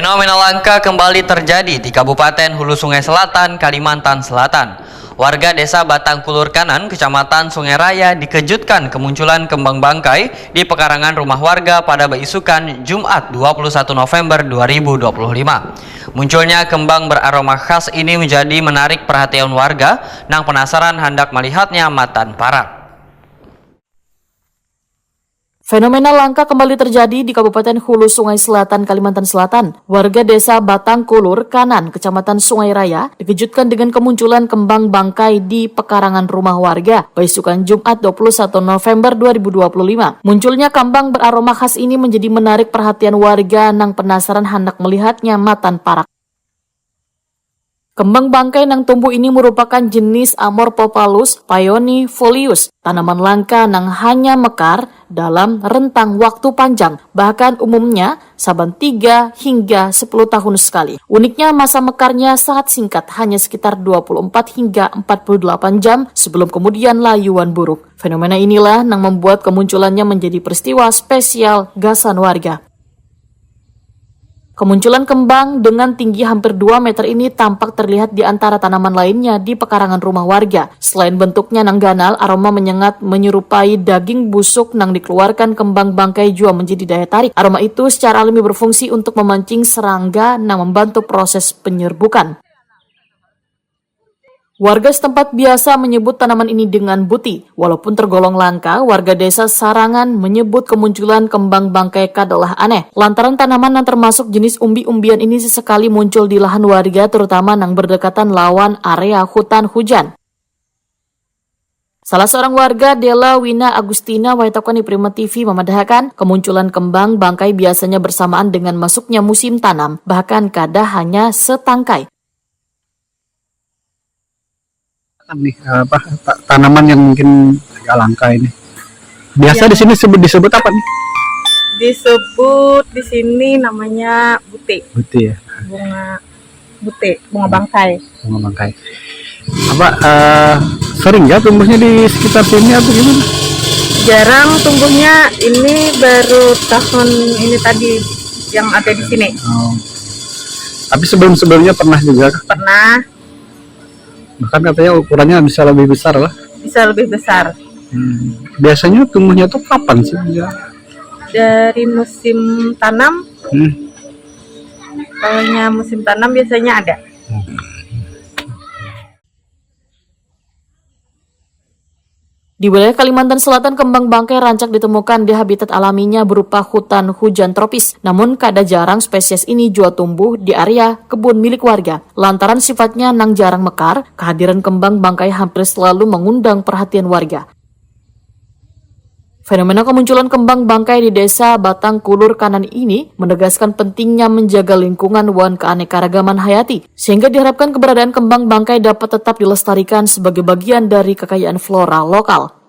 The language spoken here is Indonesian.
Fenomena langka kembali terjadi di Kabupaten Hulu Sungai Selatan, Kalimantan Selatan. Warga desa Batang Kulur Kanan, Kecamatan Sungai Raya dikejutkan kemunculan kembang bangkai di pekarangan rumah warga pada beisukan Jumat 21 November 2025. Munculnya kembang beraroma khas ini menjadi menarik perhatian warga nang penasaran hendak melihatnya matan parak. Fenomena langka kembali terjadi di Kabupaten Hulu Sungai Selatan, Kalimantan Selatan. Warga desa Batang Kulur Kanan, Kecamatan Sungai Raya, dikejutkan dengan kemunculan kembang bangkai di pekarangan rumah warga beisukan Jumat 21 November 2025. Munculnya kembang beraroma khas ini menjadi menarik perhatian warga nang penasaran hendak melihatnya matan parak. Kembang bangkai nang tumbuh ini merupakan jenis Amorphophallus paeonifolius, tanaman langka nang hanya mekar dalam rentang waktu panjang, bahkan umumnya saban 3 hingga 10 tahun sekali. Uniknya masa mekarnya sangat singkat, hanya sekitar 24 hingga 48 jam sebelum kemudian layuan buruk. Fenomena inilah nang membuat kemunculannya menjadi peristiwa spesial gasan warga. Kemunculan kembang dengan tinggi hampir 2 meter ini tampak terlihat di antara tanaman lainnya di pekarangan rumah warga. Selain bentuknya nang ganal, aroma menyengat menyerupai daging busuk nang dikeluarkan kembang bangkai juga menjadi daya tarik. Aroma itu secara alami berfungsi untuk memancing serangga nang membantu proses penyerbukan. Warga setempat biasa menyebut tanaman ini dengan buti. Walaupun tergolong langka, warga desa Sarangan menyebut kemunculan kembang bangkai adalah aneh. Lantaran tanaman yang termasuk jenis umbi-umbian ini sesekali muncul di lahan warga, terutama yang berdekatan lawan area hutan hujan. Salah seorang warga, Dela Wina Agustina Waitakan di Prima TV memandahkan kemunculan kembang bangkai biasanya bersamaan dengan masuknya musim tanam, bahkan kadang hanya setangkai. Nih tanaman yang mungkin agak langka ini. Biasa di sini disebut apa nih? Disebut di sini namanya bute. Bute ya. Bunga bute, bunga bangkai. Bunga bangkai. Apa sering nggak tumbuhnya di sekitar sini atau gimana? Jarang tumbuhnya, ini baru tahun ini tadi yang ada di sini. Oh. Tapi sebelumnya pernah juga? Pernah. Bahkan katanya ukurannya bisa lebih besar lah. Bisa lebih besar. Biasanya tumbuhnya tuh kapan sih? Dari musim tanam. Kalau musim tanam biasanya ada. Di wilayah Kalimantan Selatan, kembang bangkai rancak ditemukan di habitat alaminya berupa hutan hujan tropis. Namun kadang jarang spesies ini juga tumbuh di area kebun milik warga. Lantaran sifatnya nang jarang mekar, kehadiran kembang bangkai hampir selalu mengundang perhatian warga. Fenomena kemunculan kembang bangkai di desa Batang Kulur Kanan ini menegaskan pentingnya menjaga lingkungan wan keanekaragaman hayati, sehingga diharapkan keberadaan kembang bangkai dapat tetap dilestarikan sebagai bagian dari kekayaan flora lokal.